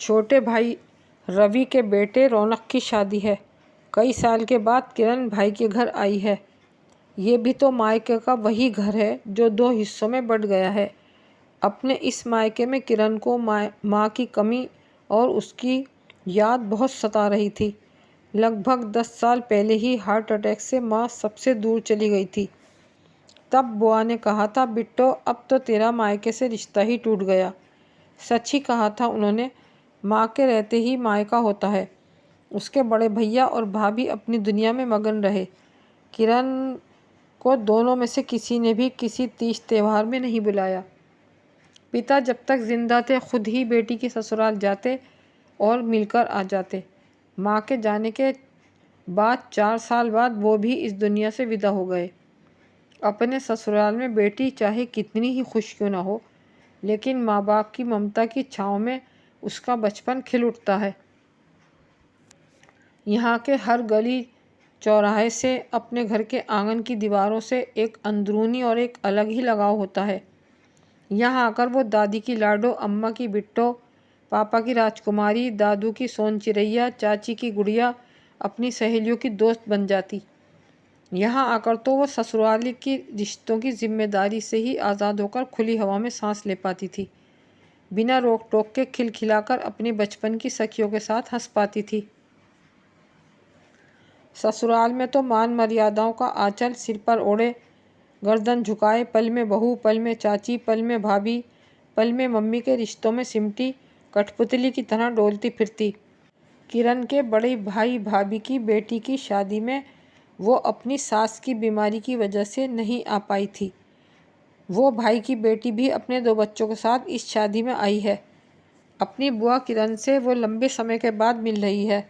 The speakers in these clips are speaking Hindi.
छोटे भाई रवि के बेटे रौनक की शादी है। कई साल के बाद किरण भाई के घर आई है। ये भी तो मायके का वही घर है जो 2 हिस्सों में बंट गया है। अपने इस मायके में किरण को माँ की कमी और उसकी याद बहुत सता रही थी। लगभग 10 साल पहले ही हार्ट अटैक से माँ सबसे दूर चली गई थी। तब बुआ ने कहा था, बिट्टो अब तो तेरा मायके से रिश्ता ही टूट गया। सच ही कहा था उन्होंने। माँ के रहते ही मायका होता है। उसके बड़े भैया और भाभी अपनी दुनिया में मगन रहे। किरण को दोनों में से किसी ने भी किसी तीज त्यौहार में नहीं बुलाया। पिता जब तक जिंदा थे खुद ही बेटी के ससुराल जाते और मिलकर आ जाते। माँ के जाने के बाद 4 साल बाद वो भी इस दुनिया से विदा हो गए। अपने ससुराल में बेटी चाहे कितनी ही खुश क्यों ना हो, लेकिन माँ बाप की ममता की छाँव में उसका बचपन खिल उठता है। यहाँ के हर गली चौराहे से, अपने घर के आंगन की दीवारों से एक अंदरूनी और एक अलग ही लगाव होता है। यहाँ आकर वो दादी की लाडो, अम्मा की बिट्टो, पापा की राजकुमारी, दादू की सोन चिरैया, चाची की गुड़िया, अपनी सहेलियों की दोस्त बन जाती। यहाँ आकर तो वो ससुराल की रिश्तों की जिम्मेदारी से ही आज़ाद होकर खुली हवा में सांस ले पाती थी। बिना रोक टोक के खिलखिलाकर अपने बचपन की सखियों के साथ हंस पाती थी। ससुराल में तो मान मर्यादाओं का आंचल सिर पर ओढ़े, गर्दन झुकाए, पल में बहू, पल में चाची, पल में भाभी, पल में मम्मी के रिश्तों में सिमटी कठपुतली की तरह डोलती फिरती। किरण के बड़े भाई भाभी की बेटी की शादी में वो अपनी सास की बीमारी की वजह से नहीं आ पाई थी। वो भाई की बेटी भी अपने 2 बच्चों के साथ इस शादी में आई है। अपनी बुआ किरण से वो लंबे समय के बाद मिल रही है।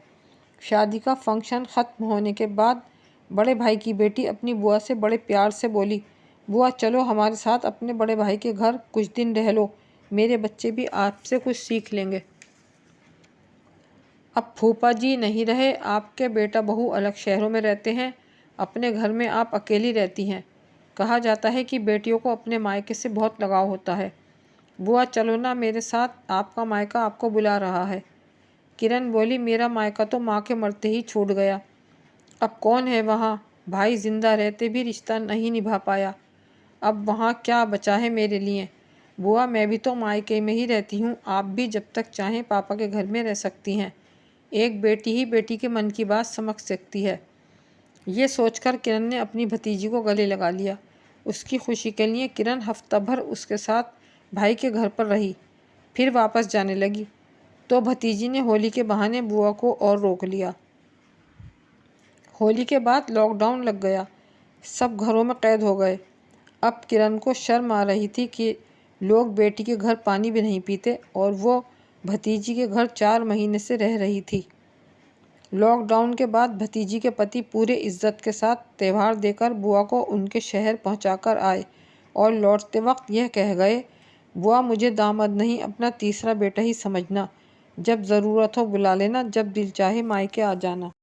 शादी का फंक्शन ख़त्म होने के बाद बड़े भाई की बेटी अपनी बुआ से बड़े प्यार से बोली, बुआ चलो हमारे साथ अपने बड़े भाई के घर कुछ दिन रह लो, मेरे बच्चे भी आपसे कुछ सीख लेंगे। अब फूफा जी नहीं रहे, आपके बेटा बहू अलग शहरों में रहते हैं, अपने घर में आप अकेली रहती हैं। कहा जाता है कि बेटियों को अपने मायके से बहुत लगाव होता है। बुआ चलो ना मेरे साथ, आपका मायका आपको बुला रहा है। किरण बोली, मेरा मायका तो माँ के मरते ही छूट गया। अब कौन है वहाँ? भाई जिंदा रहते भी रिश्ता नहीं निभा पाया। अब वहाँ क्या बचा है मेरे लिए? बुआ मैं भी तो मायके में ही रहती हूँ, आप भी जब तक चाहें पापा के घर में रह सकती हैं। एक बेटी ही बेटी के मन की बात समझ सकती है। ये सोचकर किरण ने अपनी भतीजी को गले लगा लिया। उसकी खुशी के लिए किरण हफ्ता भर उसके साथ भाई के घर पर रही, फिर वापस जाने लगी तो भतीजी ने होली के बहाने बुआ को और रोक लिया। होली के बाद लॉकडाउन लग गया, सब घरों में कैद हो गए। अब किरण को शर्म आ रही थी कि लोग बेटी के घर पानी भी नहीं पीते और वो भतीजी के घर 4 महीने से रह रही थी। लॉकडाउन के बाद भतीजी के पति पूरे इज्जत के साथ त्यौहार देकर बुआ को उनके शहर पहुंचाकर आए और लौटते वक्त यह कह गए, बुआ मुझे दामाद नहीं अपना तीसरा बेटा ही समझना, जब ज़रूरत हो बुला लेना, जब दिल चाहे मायके आ जाना।